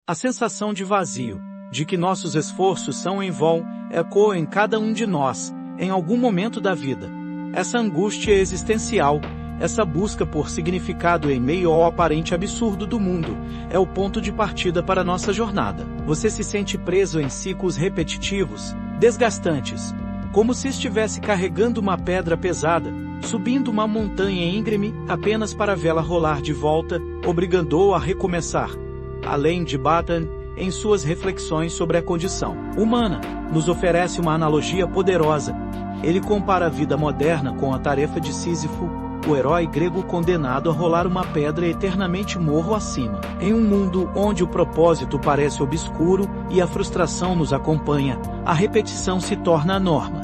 A sensação de vazio, de que nossos esforços são em vão, ecoa em cada um de nós, em algum momento da vida. Essa angústia existencial, essa busca por significado em meio ao aparente absurdo do mundo, é o ponto de partida para nossa jornada. Você se sente preso em ciclos repetitivos, desgastantes, como se estivesse carregando uma pedra pesada, subindo uma montanha íngreme apenas para vê-la rolar de volta, obrigando-o a recomeçar. Além de Button, em suas reflexões sobre a condição humana, nos oferece uma analogia poderosa. Ele compara a vida moderna com a tarefa de Sísifo, o herói grego condenado a rolar uma pedra eternamente morro acima. Em um mundo onde o propósito parece obscuro e a frustração nos acompanha, a repetição se torna a norma.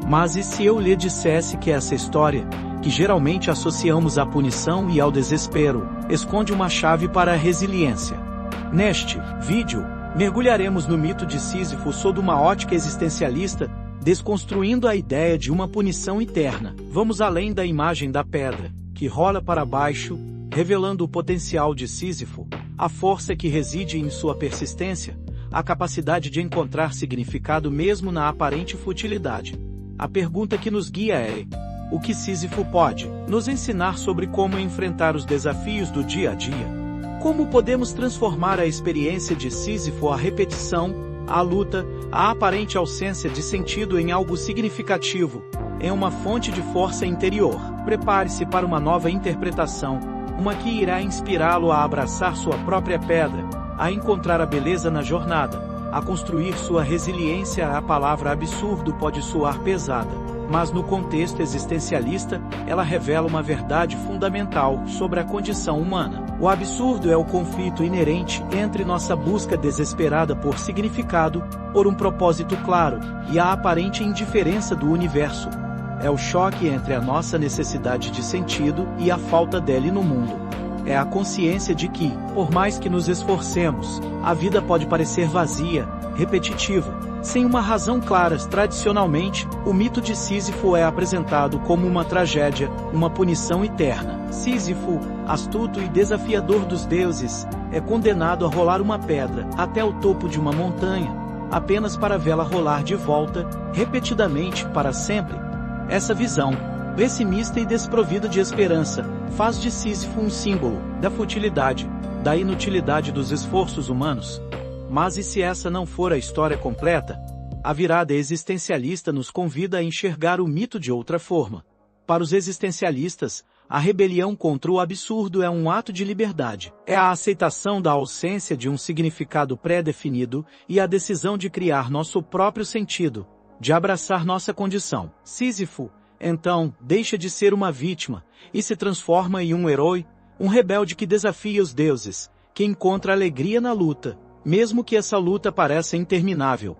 Mas e se eu lhe dissesse que essa história, que geralmente associamos à punição e ao desespero, esconde uma chave para a resiliência? Neste vídeo, mergulharemos no mito de Sísifo sob uma ótica existencialista, desconstruindo a ideia de uma punição eterna. Vamos além da imagem da pedra, que rola para baixo, revelando o potencial de Sísifo, a força que reside em sua persistência, a capacidade de encontrar significado mesmo na aparente futilidade. A pergunta que nos guia é: o que Sísifo pode nos ensinar sobre como enfrentar os desafios do dia a dia? Como podemos transformar a experiência de Sísifo, a repetição, a luta, a aparente ausência de sentido em algo significativo, em uma fonte de força interior? Prepare-se para uma nova interpretação, uma que irá inspirá-lo a abraçar sua própria pedra, a encontrar a beleza na jornada, a construir sua resiliência. A palavra absurdo pode soar pesada, mas no contexto existencialista, ela revela uma verdade fundamental sobre a condição humana. O absurdo é o conflito inerente entre nossa busca desesperada por significado, por um propósito claro, e a aparente indiferença do universo. É o choque entre a nossa necessidade de sentido e a falta dele no mundo. É a consciência de que, por mais que nos esforcemos, a vida pode parecer vazia, repetitiva, sem uma razão clara. Tradicionalmente, o mito de Sísifo é apresentado como uma tragédia, uma punição eterna. Sísifo, astuto e desafiador dos deuses, é condenado a rolar uma pedra até o topo de uma montanha, apenas para vê-la rolar de volta, repetidamente, para sempre. Essa visão, pessimista e desprovida de esperança, faz de Sísifo um símbolo da futilidade, da inutilidade dos esforços humanos. Mas e se essa não for a história completa? A virada existencialista nos convida a enxergar o mito de outra forma. Para os existencialistas, a rebelião contra o absurdo é um ato de liberdade. É a aceitação da ausência de um significado pré-definido e a decisão de criar nosso próprio sentido, de abraçar nossa condição. Sísifo, então, deixa de ser uma vítima e se transforma em um herói, um rebelde que desafia os deuses, que encontra alegria na luta, mesmo que essa luta pareça interminável.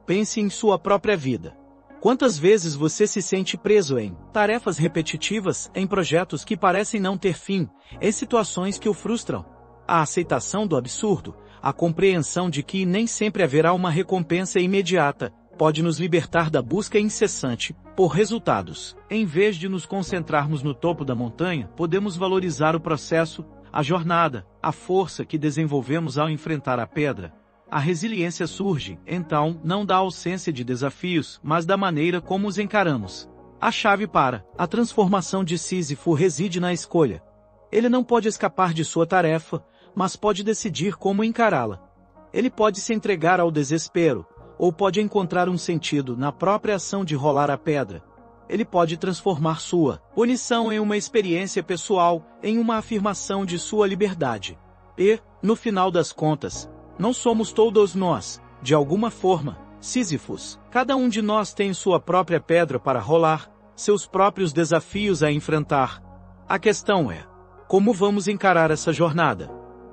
Pense em sua própria vida. Quantas vezes você se sente preso em tarefas repetitivas, em projetos que parecem não ter fim, em situações que o frustram? A aceitação do absurdo, a compreensão de que nem sempre haverá uma recompensa imediata, pode nos libertar da busca incessante por resultados. Em vez de nos concentrarmos no topo da montanha, podemos valorizar o processo, a jornada, a força que desenvolvemos ao enfrentar a pedra. A resiliência surge, então, não da ausência de desafios, mas da maneira como os encaramos. A chave para a transformação de Sísifo reside na escolha. Ele não pode escapar de sua tarefa, mas pode decidir como encará-la. Ele pode se entregar ao desespero, ou pode encontrar um sentido na própria ação de rolar a pedra. Ele pode transformar sua punição em uma experiência pessoal, em uma afirmação de sua liberdade. E, no final das contas, não somos todos nós, de alguma forma, Sísifos. Cada um de nós tem sua própria pedra para rolar, seus próprios desafios a enfrentar. A questão é: como vamos encarar essa jornada?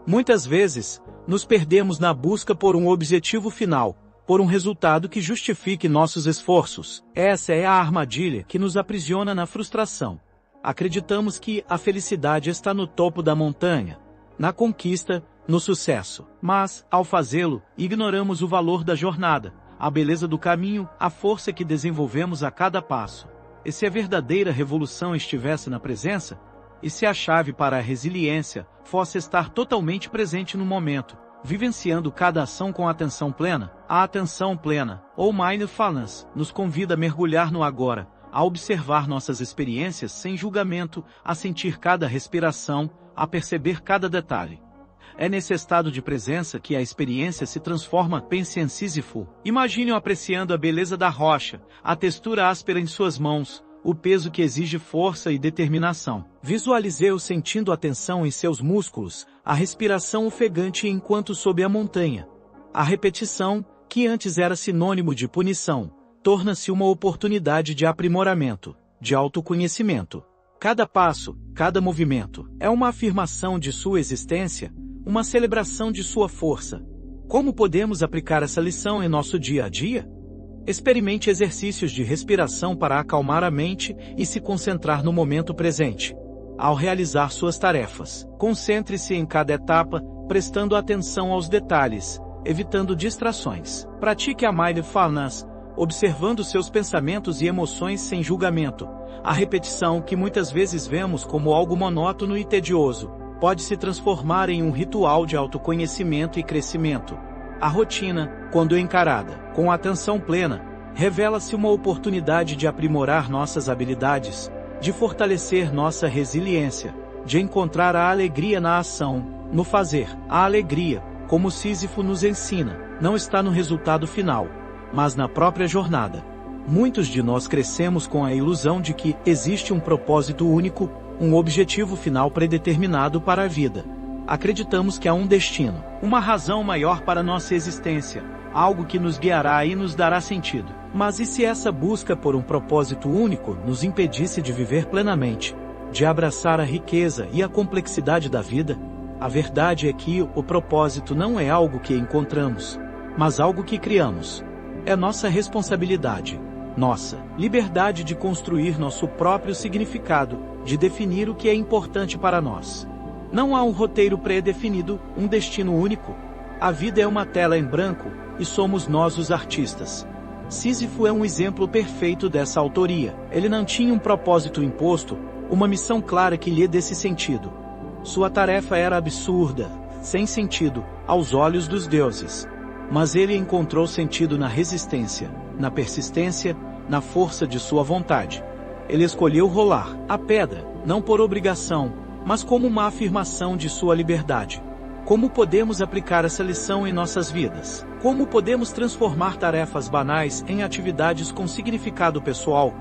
Muitas vezes, nos perdemos na busca por um objetivo final, por um resultado que justifique nossos esforços. Essa é a armadilha que nos aprisiona na frustração. Acreditamos que a felicidade está no topo da montanha, na conquista, no sucesso. Mas, ao fazê-lo, ignoramos o valor da jornada, a beleza do caminho, a força que desenvolvemos a cada passo. E se a verdadeira revolução estivesse na presença? E se a chave para a resiliência fosse estar totalmente presente no momento, vivenciando cada ação com atenção plena. A atenção plena, ou mindfulness, nos convida a mergulhar no agora, a observar nossas experiências sem julgamento, a sentir cada respiração, a perceber cada detalhe. É nesse estado de presença que a experiência se transforma. Pense em Sísifo. Imagine-o apreciando a beleza da rocha, a textura áspera em suas mãos, o peso que exige força e determinação. Visualize-o sentindo a tensão em seus músculos, a respiração ofegante enquanto sobe a montanha. A repetição, que antes era sinônimo de punição, torna-se uma oportunidade de aprimoramento, de autoconhecimento. Cada passo, cada movimento, é uma afirmação de sua existência, uma celebração de sua força. Como podemos aplicar essa lição em nosso dia a dia? Experimente exercícios de respiração para acalmar a mente e se concentrar no momento presente. Ao realizar suas tarefas, concentre-se em cada etapa, prestando atenção aos detalhes, evitando distrações. Pratique a mindfulness, observando seus pensamentos e emoções sem julgamento. A repetição, que muitas vezes vemos como algo monótono e tedioso, pode se transformar em um ritual de autoconhecimento e crescimento. A rotina, quando encarada com atenção plena, revela-se uma oportunidade de aprimorar nossas habilidades, de fortalecer nossa resiliência, de encontrar a alegria na ação, no fazer. A alegria, como Sísifo nos ensina, não está no resultado final, mas na própria jornada. Muitos de nós crescemos com a ilusão de que existe um propósito único, um objetivo final predeterminado para a vida. Acreditamos que há um destino, uma razão maior para nossa existência, algo que nos guiará e nos dará sentido. Mas e se essa busca por um propósito único nos impedisse de viver plenamente, de abraçar a riqueza e a complexidade da vida? A verdade é que o propósito não é algo que encontramos, mas algo que criamos. É nossa responsabilidade, nossa liberdade de construir nosso próprio significado, de definir o que é importante para nós. Não há um roteiro pré-definido, um destino único. A vida é uma tela em branco, e somos nós os artistas. Sísifo é um exemplo perfeito dessa autoria. Ele não tinha um propósito imposto, uma missão clara que lhe desse sentido. Sua tarefa era absurda, sem sentido, aos olhos dos deuses. Mas ele encontrou sentido na resistência, na persistência, na força de sua vontade. Ele escolheu rolar a pedra, não por obrigação, mas como uma afirmação de sua liberdade. Como podemos aplicar essa lição em nossas vidas? Como podemos transformar tarefas banais em atividades com significado pessoal?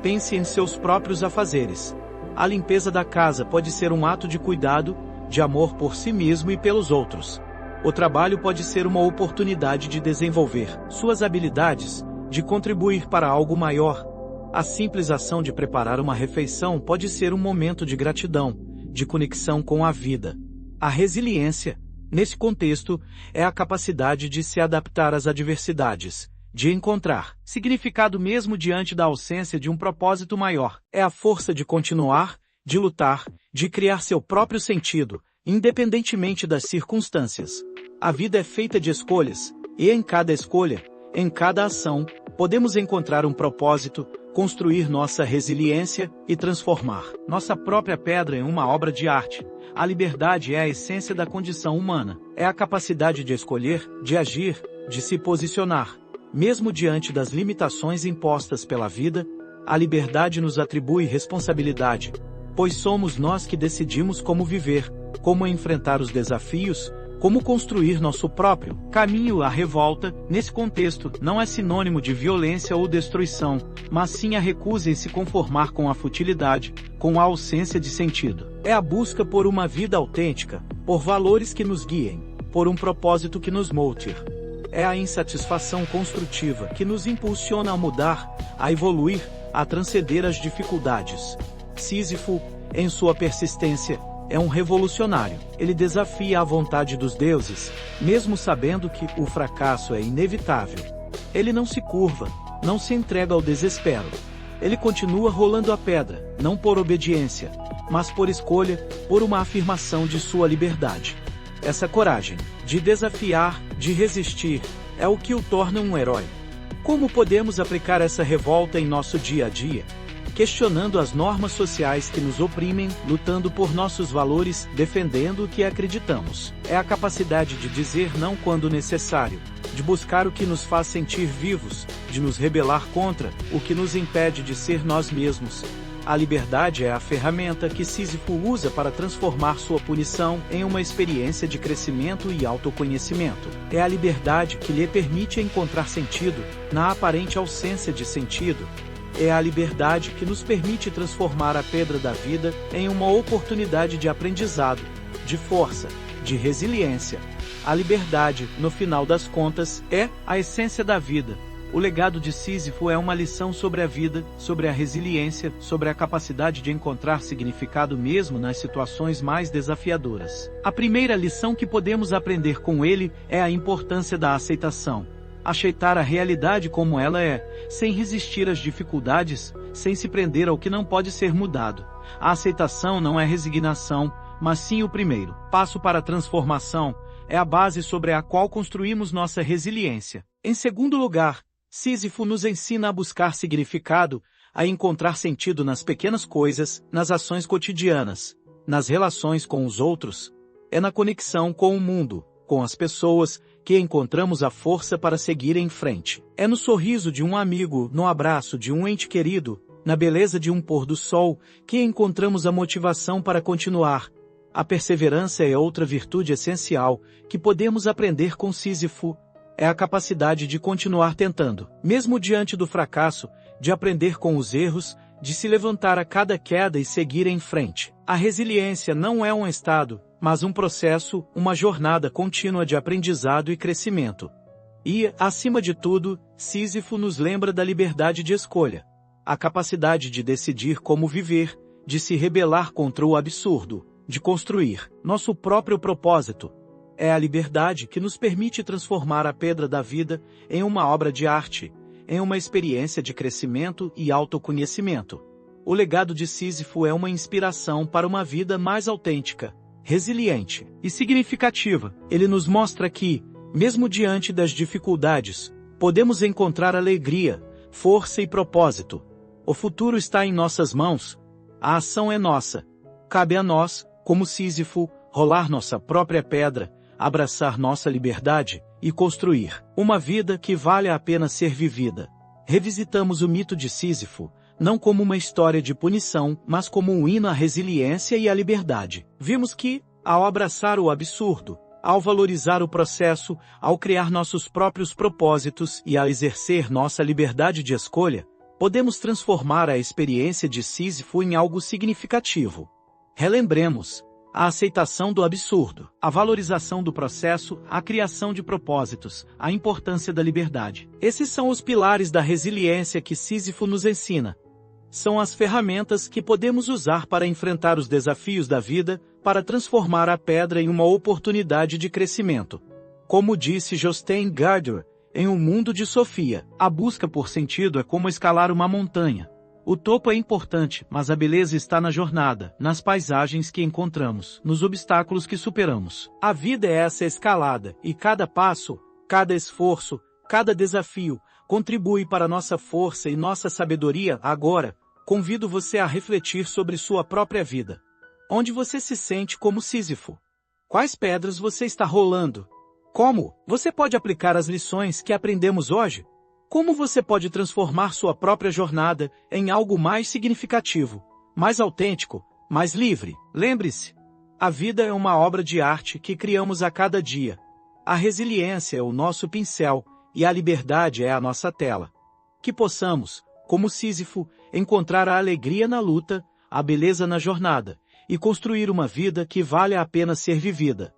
Pense em seus próprios afazeres. A limpeza da casa pode ser um ato de cuidado, de amor por si mesmo e pelos outros. O trabalho pode ser uma oportunidade de desenvolver suas habilidades, de contribuir para algo maior. A simples ação de preparar uma refeição pode ser um momento de gratidão, de conexão com a vida. A resiliência, nesse contexto, é a capacidade de se adaptar às adversidades, de encontrar significado mesmo diante da ausência de um propósito maior. É a força de continuar, de lutar, de criar seu próprio sentido, independentemente das circunstâncias. A vida é feita de escolhas, e em cada escolha, em cada ação, podemos encontrar um propósito, construir nossa resiliência e transformar nossa própria pedra em uma obra de arte. A liberdade é a essência da condição humana. É a capacidade de escolher, de agir, de se posicionar. Mesmo diante das limitações impostas pela vida, a liberdade nos atribui responsabilidade, pois somos nós que decidimos como viver, como enfrentar os desafios, como construir nosso próprio caminho. A revolta, nesse contexto, não é sinônimo de violência ou destruição, mas sim a recusa em se conformar com a futilidade, com a ausência de sentido. É a busca por uma vida autêntica, por valores que nos guiem, por um propósito que nos motive. É a insatisfação construtiva que nos impulsiona a mudar, a evoluir, a transcender as dificuldades. Sísifo, em sua persistência, é um revolucionário. Ele desafia a vontade dos deuses, mesmo sabendo que o fracasso é inevitável. Ele não se curva, não se entrega ao desespero. Ele continua rolando a pedra, não por obediência, mas por escolha, por uma afirmação de sua liberdade. Essa coragem, de desafiar, de resistir, é o que o torna um herói. Como podemos aplicar essa revolta em nosso dia a dia? questionando as normas sociais que nos oprimem, lutando por nossos valores, defendendo o que acreditamos. É a capacidade de dizer não quando necessário, de buscar o que nos faz sentir vivos, de nos rebelar contra o que nos impede de ser nós mesmos. A liberdade é a ferramenta que Sísifo usa para transformar sua punição em uma experiência de crescimento e autoconhecimento. É a liberdade que lhe permite encontrar sentido na aparente ausência de sentido. É a liberdade que nos permite transformar a pedra da vida em uma oportunidade de aprendizado, de força, de resiliência. A liberdade, no final das contas, é a essência da vida. O legado de Sísifo é uma lição sobre a vida, sobre a resiliência, sobre a capacidade de encontrar significado mesmo nas situações mais desafiadoras. A primeira lição que podemos aprender com ele é a importância da aceitação. Aceitar a realidade como ela é, sem resistir às dificuldades, sem se prender ao que não pode ser mudado. A aceitação não é resignação, mas sim o primeiro passo para a transformação, é a base sobre a qual construímos nossa resiliência. Em segundo lugar, Sísifo nos ensina a buscar significado, a encontrar sentido nas pequenas coisas, nas ações cotidianas, nas relações com os outros. É na conexão com o mundo, com as pessoas, que encontramos a força para seguir em frente. É no sorriso de um amigo, no abraço de um ente querido, na beleza de um pôr do sol, que encontramos a motivação para continuar. A perseverança é outra virtude essencial que podemos aprender com Sísifo. É a capacidade de continuar tentando, mesmo diante do fracasso, de aprender com os erros, de se levantar a cada queda e seguir em frente. A resiliência não é um estado, mas um processo, uma jornada contínua de aprendizado e crescimento. E, acima de tudo, Sísifo nos lembra da liberdade de escolha. A capacidade de decidir como viver, de se rebelar contra o absurdo, de construir nosso próprio propósito. É a liberdade que nos permite transformar a pedra da vida em uma obra de arte, em uma experiência de crescimento e autoconhecimento. O legado de Sísifo é uma inspiração para uma vida mais autêntica, resiliente e significativa. Ele nos mostra que, mesmo diante das dificuldades, podemos encontrar alegria, força e propósito. O futuro está em nossas mãos. A ação é nossa. Cabe a nós, como Sísifo, rolar nossa própria pedra, abraçar nossa liberdade e construir uma vida que vale a pena ser vivida. Revisitamos o mito de Sísifo, não como uma história de punição, mas como um hino à resiliência e à liberdade. Vimos que, ao abraçar o absurdo, ao valorizar o processo, ao criar nossos próprios propósitos e ao exercer nossa liberdade de escolha, podemos transformar a experiência de Sísifo em algo significativo. Relembremos a aceitação do absurdo, a valorização do processo, a criação de propósitos, a importância da liberdade. Esses são os pilares da resiliência que Sísifo nos ensina. São as ferramentas que podemos usar para enfrentar os desafios da vida, para transformar a pedra em uma oportunidade de crescimento. Como disse Jostein Gaarder, em O Mundo de Sofia, a busca por sentido é como escalar uma montanha. O topo é importante, mas a beleza está na jornada, nas paisagens que encontramos, nos obstáculos que superamos. A vida é essa escalada, e cada passo, cada esforço, cada desafio, contribui para nossa força e nossa sabedoria. Agora, convido você a refletir sobre sua própria vida. Onde você se sente como Sísifo? Quais pedras você está rolando? Como você pode aplicar as lições que aprendemos hoje? Como você pode transformar sua própria jornada em algo mais significativo, mais autêntico, mais livre? Lembre-se, a vida é uma obra de arte que criamos a cada dia. A resiliência é o nosso pincel e a liberdade é a nossa tela. Que possamos, como Sísifo, encontrar a alegria na luta, a beleza na jornada e construir uma vida que vale a pena ser vivida.